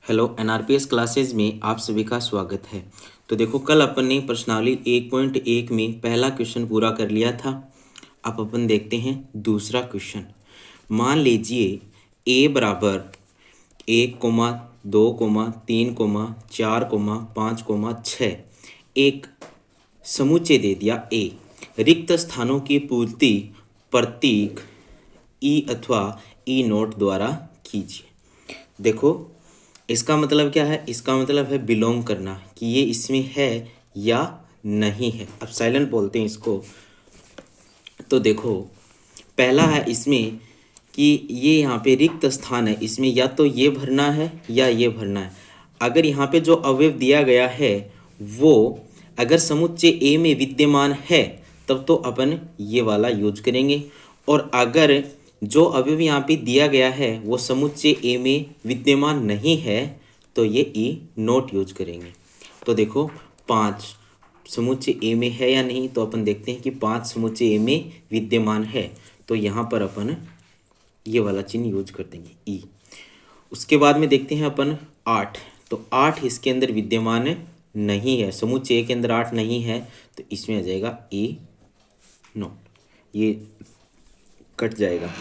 Hello एनआरपीएस classes में आप सभी का स्वागत है। तो देखो, कल अपन ने प्रश्नावली 1.1 में पहला क्वेश्चन पूरा कर लिया था। अब अपन देखते हैं दूसरा क्वेश्चन। मान लीजिए ए बराबर 1,2,3,4,5,6 एक समुच्चय दे दिया ए। रिक्त स्थानों की पूर्ति प्रतीक ई अथवा ई नोट द्वारा कीजिए। देखो, इसका मतलब क्या है? इसका मतलब है बिलोंग करना, कि ये इसमें है या नहीं है। अब साइलेंट बोलते हैं इसको। तो देखो, पहला है इसमें कि ये यहाँ पे रिक्त स्थान है, इसमें या तो ये भरना है या ये भरना है। अगर यहाँ पे जो अवयव दिया गया है वो अगर समुच्चय ए में विद्यमान है तब तो अपन ये वाला यूज करेंगे, और अगर जो अवयव यहाँ पे दिया गया है वो समुच्चय ए में विद्यमान नहीं है तो ये ई नोट यूज करेंगे। तो देखो, 5 समुच्चय ए में है या नहीं, तो अपन देखते हैं कि 5 समुच्चय ए में विद्यमान है, तो यहाँ पर अपन ये वाला चिन्ह यूज कर देंगे ई। उसके बाद में देखते हैं अपन 8, तो 8 इसके अंदर विद्यमान नहीं है, समुच्चय ए के अंदर 8 नहीं है, तो इसमें आ जाएगा ई नोट, ये कट जाएगा।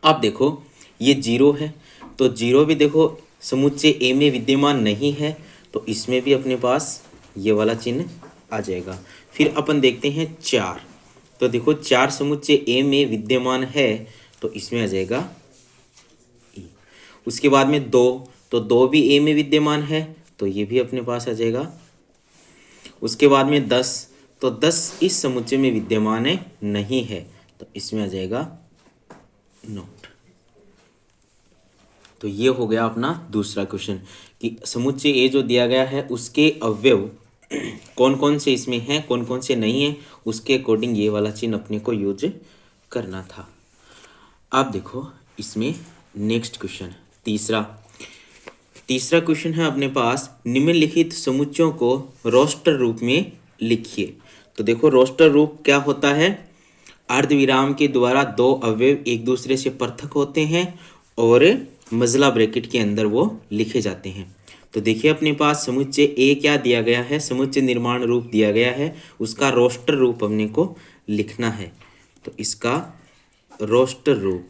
अब देखो, ये 0 है, तो 0 भी देखो समुच्चय ए में विद्यमान नहीं है, तो इसमें भी अपने पास ये वाला चिन्ह आ जाएगा। फिर अपन देखते हैं 4, तो देखो 4 समुच्चय ए में विद्यमान है, तो इसमें आ जाएगा ई। उसके बाद में 2, तो 2 भी ए में विद्यमान है, तो ये भी अपने पास आ जाएगा। उसके बाद में 10, तो 10 इस समुच्चय में विद्यमान नहीं है, तो इसमें आ जाएगा नोट। तो ये हो गया अपना दूसरा क्वेश्चन कि समुच्चय ए जो दिया गया है उसके अवयव कौन कौन से इसमें हैं, कौन कौन से नहीं हैं, उसके अकॉर्डिंग ये वाला चिन्ह अपने को यूज करना था। अब देखो, इसमें नेक्स्ट क्वेश्चन तीसरा क्वेश्चन है अपने पास, निम्नलिखित समुच्चयों को रोस्टर रूप में लिखिए। तो देखो, रोस्टर रूप क्या होता है? अर्धविराम के द्वारा दो अवयव एक दूसरे से पृथक होते हैं और मजला ब्रैकेट के अंदर वो लिखे जाते हैं। तो देखिए, अपने पास समुच्चय ए क्या दिया गया है, समुच्चय निर्माण रूप दिया गया है, उसका रोस्टर रूप अपने को लिखना है। तो इसका रोस्टर रूप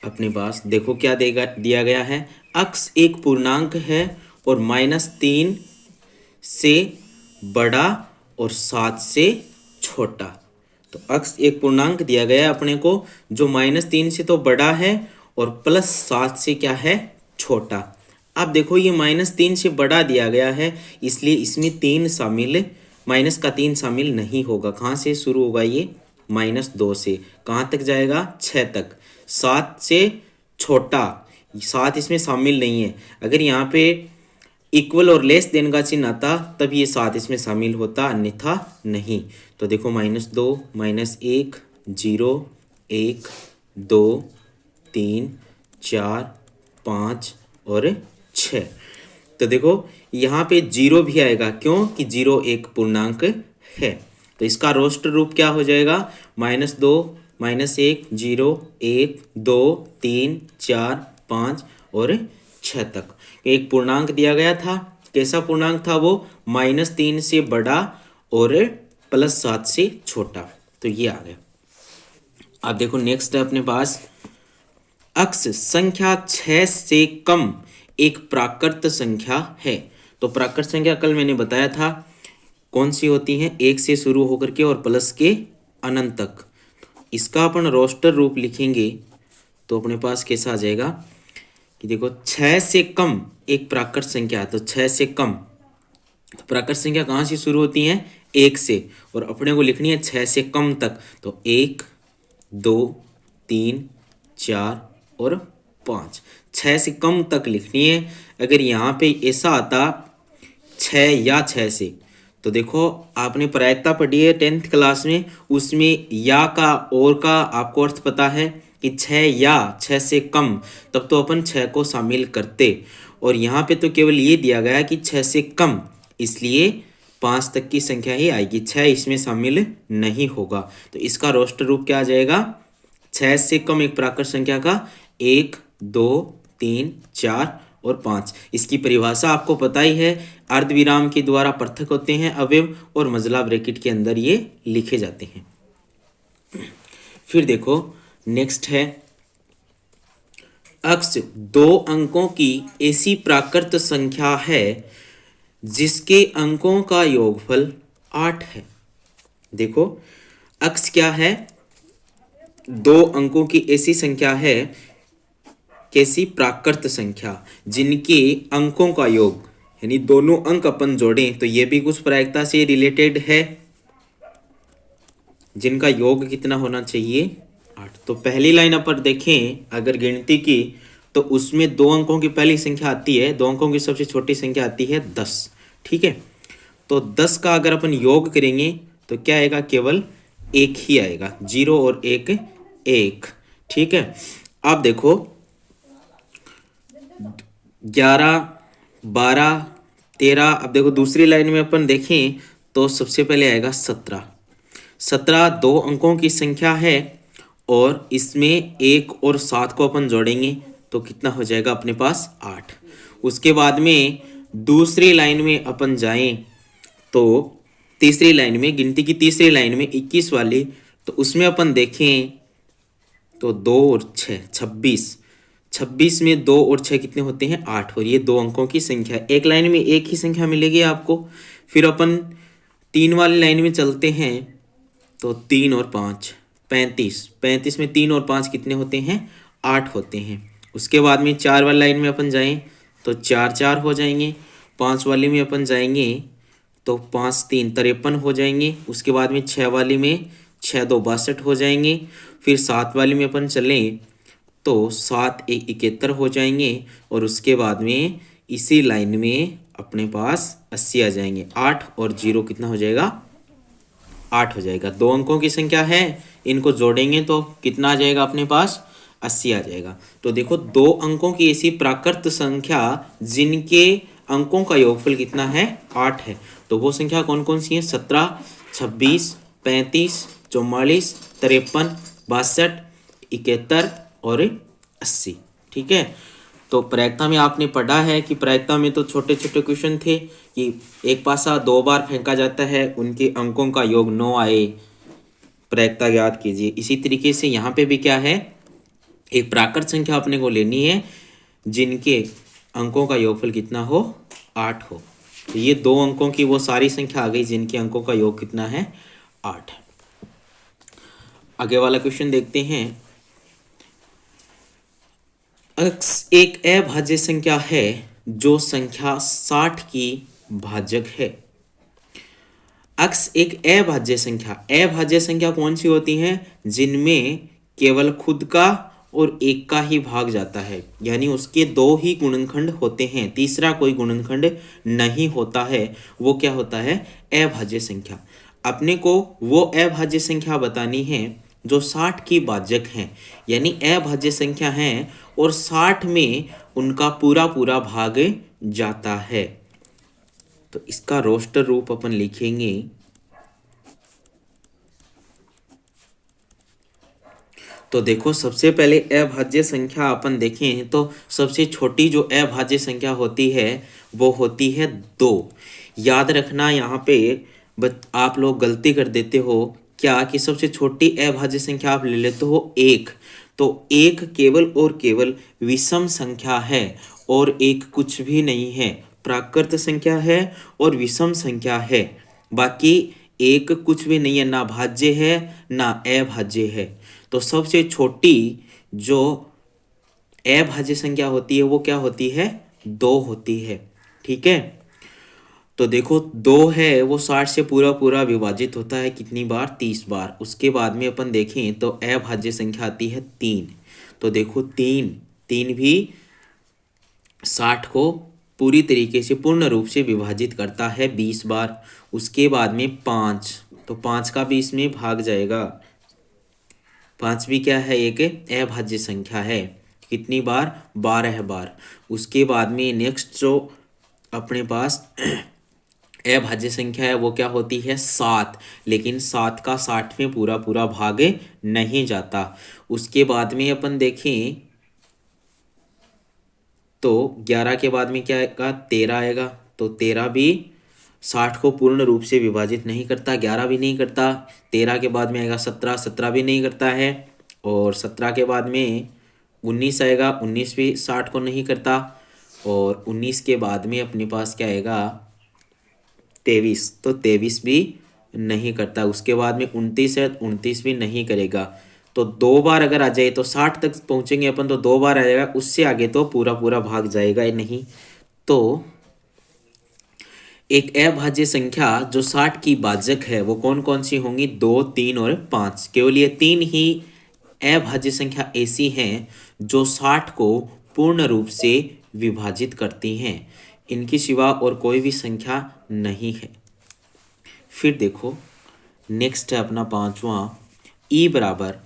अपने पास देखो क्या दिया गया है। अक्स एक पूर्णांक है और -3 से बड़ा और 7 से छोटा। तो अक्स एक पूर्णांक दिया गया है अपने को जो -3 से तो बड़ा है और +7 से क्या है, छोटा। अब देखो, ये -3 से बड़ा दिया गया है, इसलिए इसमें 3 शामिल, माइनस का 3 शामिल नहीं होगा। कहाँ से शुरू होगा ये? -2 से। कहाँ तक जाएगा? 6 तक। 7 से छोटा, 7 इसमें शामिल नहीं है। अगर यहाँ पे इक्वल और लेस देन का चिन्ह आता तब ये 7 इसमें शामिल होता, अन्यथा नहीं। तो देखो, -2, -1, 0, 1, 2, 3, 4, 5 और 6। तो देखो, यहाँ पे 0 भी आएगा, क्यों कि 0 एक पूर्णांक है। तो इसका रोस्टर रूप क्या हो जाएगा? -2, -1, 0, 1, 2, 3, 4, 5 और 6 तक। एक पूर्णांक दिया गया था, कैसा पूर्णांक था वो? -3 से बड़ा और +7 से छोटा। तो ये आ गया। अब देखो, नेक्स्ट है अपने पास, अक्स संख्या 6 से कम एक प्राकृत संख्या है। तो प्राकृत संख्या कल मैंने बताया था कौन सी होती है, 1 से शुरू होकर के और प्लस के अनंत तक। इसका अपन रोस्टर रूप लिखेंगे तो अपने पास कैसा आ जाएगा कि देखो, 6 से कम एक प्राकृत संख्या है, तो 6 से कम, तो प्राकृत संख्या कहाँ से शुरू होती है? 1 से, और अपने को लिखनी है 6 से कम तक। तो 1, 2, 3, 4 और 5, 6 से कम तक लिखनी है। अगर यहाँ पे ऐसा आता 6 या 6 से, तो देखो, आपने प्रायिकता पढ़ी है 10th क्लास में, उसमें या का और का आपको अर्थ पता है कि 6 या 6 से कम, तब तो अपन 6 को शामिल करते। और यहाँ पे तो केवल ये दिया गया कि 6 से कम, इसलिए 5 तक की संख्या ही आएगी, 6 इसमें शामिल नहीं होगा। तो इसका रोस्टर रूप क्या आ जाएगा? 6 से कम एक प्राकृत संख्या का 1 2 3 4 और 5। इसकी परिभाषा आपको पता ही है, अर्धविराम के द्वारा पृथक होते हैं अवयव और मजला ब्रैकेट के अंदर ये लिखे जाते हैं। फिर देखो नेक्स्ट है, अक्स 2 अंकों की ऐसी प्राकृत संख्या है जिसके अंकों का योगफल 8 है। देखो अक्स क्या है, 2 अंकों की ऐसी संख्या है, कैसी प्राकृत संख्या जिनके अंकों का योग, यानी दोनों अंक अपन जोड़ें तो ये भी कुछ प्रायिकता से रिलेटेड है, जिनका योग कितना होना चाहिए 8। तो पहली लाइन अपन देखें अगर गिनती की, तो उसमें 2 अंकों की पहली संख्या आती है, 2 अंकों की सबसे छोटी संख्या आती है 10। ठीक है, तो 10 का अगर अपन योग करेंगे तो क्या आएगा, केवल 1 ही आएगा, 0 और 1 1। ठीक है, अब देखो 11 12 13। अब देखो दूसरी लाइन में अपन देखें तो सबसे पहले आएगा 17। 17 2 अंकों की संख्या है और इसमें 1 और 7 को अपन जोड़ेंगे तो कितना हो जाएगा अपने पास 8। उसके बाद में दूसरी लाइन में अपन जाएं तो तीसरी लाइन में, गिनती की तीसरी लाइन में 21 वाली, तो उसमें अपन देखें तो 2 और 6 26। 26 में 2 और 6 कितने होते हैं 8, और ये 2 अंकों की संख्या। एक लाइन में एक ही संख्या मिलेगी आपको। फिर अपन 3 वाली लाइन में चलते हैं तो 3 और 5 35। 35 में 3 और 5 कितने होते हैं 8 होते हैं। उसके बाद में 4 वाली लाइन में अपन जाएं तो 4 4 हो जाएंगे। 5 वाली में अपन जाएंगे तो 5 3 53 हो जाएंगे। उसके बाद में 6 वाली में 6 2 62 हो जाएंगे। फिर 7 वाली में अपन चलें तो 7 1 71 हो जाएंगे। और उसके बाद में इसी लाइन में अपने पास 80 आ जाएंगे। 8 और 0 कितना हो जाएगा 8 हो जाएगा। 2 अंकों की संख्या है, इनको जोड़ेंगे तो कितना आ जाएगा अपने पास 80 आ जाएगा। तो देखो 2 अंकों की ऐसी प्राकृत संख्या जिनके अंकों का योगफल कितना है 8 है। तो वो संख्या कौन कौन सी है 17 26 35 44 53 62 71 और 80। ठीक है, तो प्रायिकता में आपने पढ़ा है कि प्रायिकता में तो छोटे छोटे क्वेश्चन थे कि एक पासा 2 बार फेंका जाता है, उनके अंकों का योग 9 आए, प्रायिकता याद कीजिए। इसी तरीके से यहाँ पे भी क्या है, एक प्राकृत संख्या अपने को लेनी है जिनके अंकों का योगफल कितना हो 8 हो। तो ये 2 अंकों की वो सारी संख्या आ गई जिनके अंकों का योग कितना है 8। आगे वाला क्वेश्चन देखते हैं। x एक अभाज्य संख्या है जो संख्या 60 की भाजक है। x एक अभाज्य संख्या, अभाज्य संख्या कौन सी होती हैं जिनमें केवल खुद का और एक का ही भाग जाता है, यानी उसके 2 ही गुणनखंड होते हैं, तीसरा कोई गुणनखंड नहीं होता है, वो क्या होता है अभाज्य संख्या। अपने को वो अभाज्य संख्या बतानी है जो 60 की भाजक हैं, यानी अभाज्य संख्या हैं और 60 में उनका पूरा पूरा भाग जाता है। तो इसका रोस्टर रूप अपन लिखेंगे। तो देखो सबसे पहले अभाज्य संख्या अपन देखें तो सबसे छोटी जो अभाज्य संख्या होती है वो होती है 2। याद रखना यहाँ पे आप लोग गलती कर देते हो क्या कि सबसे छोटी अभाज्य संख्या आप ले लेते हो 1। तो 1 केवल और केवल विषम संख्या है और 1 कुछ भी नहीं है, प्राकृत संख्या है और विषम संख्या है। बाकी 1 कुछ भी नहीं है, ना भाज्य है ना अभाज्य है। तो सबसे छोटी जो अभाज्य संख्या होती है वो क्या होती है 2 होती है। ठीक है, तो देखो 2 है वो 60 से पूरा पूरा विभाजित होता है कितनी बार 30 बार। उसके बाद में अपन देखें तो अभाज्य संख्या आती है 3। तो देखो 3 भी 60 को पूरी तरीके से पूर्ण रूप से विभाजित करता है 20 बार। उसके बाद में 5, तो 5 का भी इसमें भाग जाएगा। 5 भी क्या है एक अभाज्य संख्या है, कितनी बार 12 बार। उसके बाद में नेक्स्ट जो अपने पास अभाज्य संख्या है वो क्या होती है 7, लेकिन 7 का 60 में पूरा पूरा भाग नहीं जाता। उसके बाद में अपन देखें तो 11 के बाद में क्या आएगा, 13 आएगा। तो 13 भी 60 को पूर्ण रूप से विभाजित नहीं करता, 11 भी नहीं करता। 13 के बाद में आएगा 17, 17 भी नहीं करता है। और 17 के बाद में 19 आएगा, 19 भी 60 को नहीं करता। और 19 के बाद में अपने पास क्या आएगा, 23, तो 23 भी नहीं करता। उसके बाद में 29 है, 29 भी नहीं करेगा। तो 2 बार अगर आ जाए तो 60 तक पहुंचेंगे अपन, तो 2 बार आ जाएगा, उससे आगे तो पूरा पूरा भाग जाएगा ही नहीं। तो एक अभाज्य संख्या जो 60 की भाजक है वो कौन कौन सी होंगी, 2, 3 और 5। केवल ये 3 ही अभाज्य संख्या ऐसी हैं जो 60 को पूर्ण रूप से विभाजित करती हैं, इनकी सिवा और कोई भी संख्या नहीं है। फिर देखो नेक्स्ट है अपना पांचवा, ई बराबर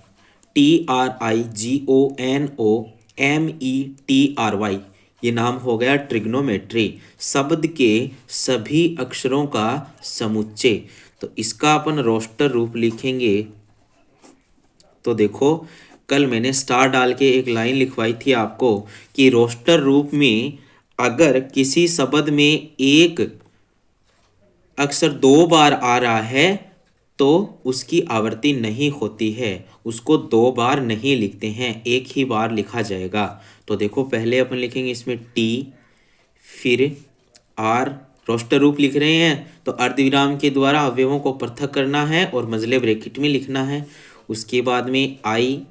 TRIGONOMETRY। ये नाम हो गया ट्रिग्नोमेट्री, शब्द के सभी अक्षरों का समुच्चय। तो इसका अपन रोस्टर रूप लिखेंगे। तो देखो कल मैंने स्टार डाल के एक लाइन लिखवाई थी आपको कि रोस्टर रूप में अगर किसी शब्द में एक अक्षर 2 बार आ रहा है तो उसकी आवृत्ति नहीं होती है, उसको 2 बार नहीं लिखते हैं, एक ही बार लिखा जाएगा। तो देखो पहले अपन लिखेंगे इसमें टी, फिर आर, रोस्टर रूप लिख रहे हैं तो अर्धविराम के द्वारा अवयवों को पृथक करना है और मझले ब्रैकेट में लिखना है। उसके बाद में आई,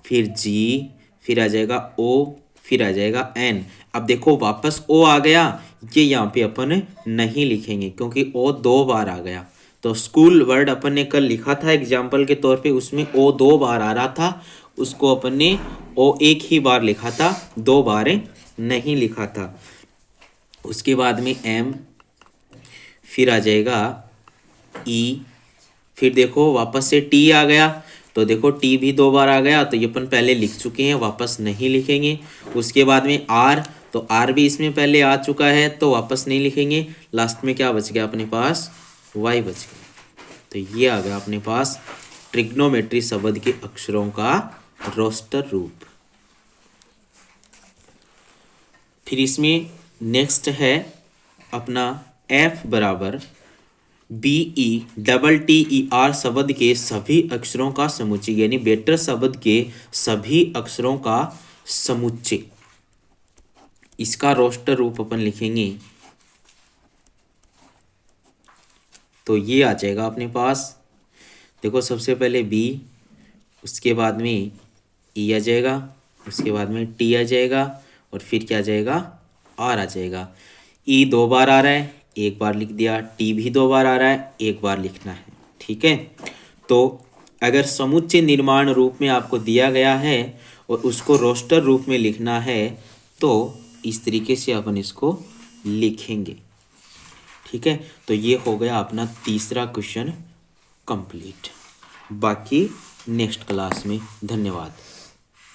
फिर जी, फिर आ जाएगा ओ, फिर आ जाएगा एन। अब देखो वापस ओ आ गया, ये यहाँ पे अपन नहीं लिखेंगे क्योंकि ओ 2 बार आ गया। तो स्कूल वर्ड अपन ने कल लिखा था एग्जाम्पल के तौर पे, उसमें ओ 2 बार आ रहा था, उसको अपन ने ओ एक ही बार लिखा था, 2 बार नहीं लिखा था। उसके बाद में एम, फिर आ जाएगा ई, फिर देखो वापस से टी आ गया। तो देखो टी भी 2 बार आ गया, तो ये अपन पहले लिख चुके हैं, वापस नहीं लिखेंगे। उसके बाद में आर, तो आर भी इसमें पहले आ चुका है तो वापस नहीं लिखेंगे। लास्ट में क्या बच गया अपने पास, वाई बच गया। तो ये आ गया अपने पास ट्रिग्नोमेट्री शब्द के अक्षरों का रोस्टर रूप। फिर इसमें नेक्स्ट है अपना एफ बराबर BETTER शब्द के सभी अक्षरों का समुच्चय, यानी बेटर शब्द के सभी अक्षरों का समुच्चय। इसका रोस्टर रूप अपन लिखेंगे तो ये आ जाएगा अपने पास। देखो सबसे पहले बी, उसके बाद में ई आ जाएगा, उसके बाद में टी आ जाएगा और फिर क्या आ जाएगा, आर आ जाएगा। ई 2 बार आ रहा है, 1 बार लिख दिया। टी भी 2 बार आ रहा है, 1 बार लिखना है। ठीक है, तो अगर समुच्चय निर्माण रूप में आपको दिया गया है और उसको रोस्टर रूप में लिखना है तो इस तरीके से अपन इसको लिखेंगे। ठीक है, तो ये हो गया अपना तीसरा क्वेश्चन कंप्लीट। बाकी नेक्स्ट क्लास में। धन्यवाद।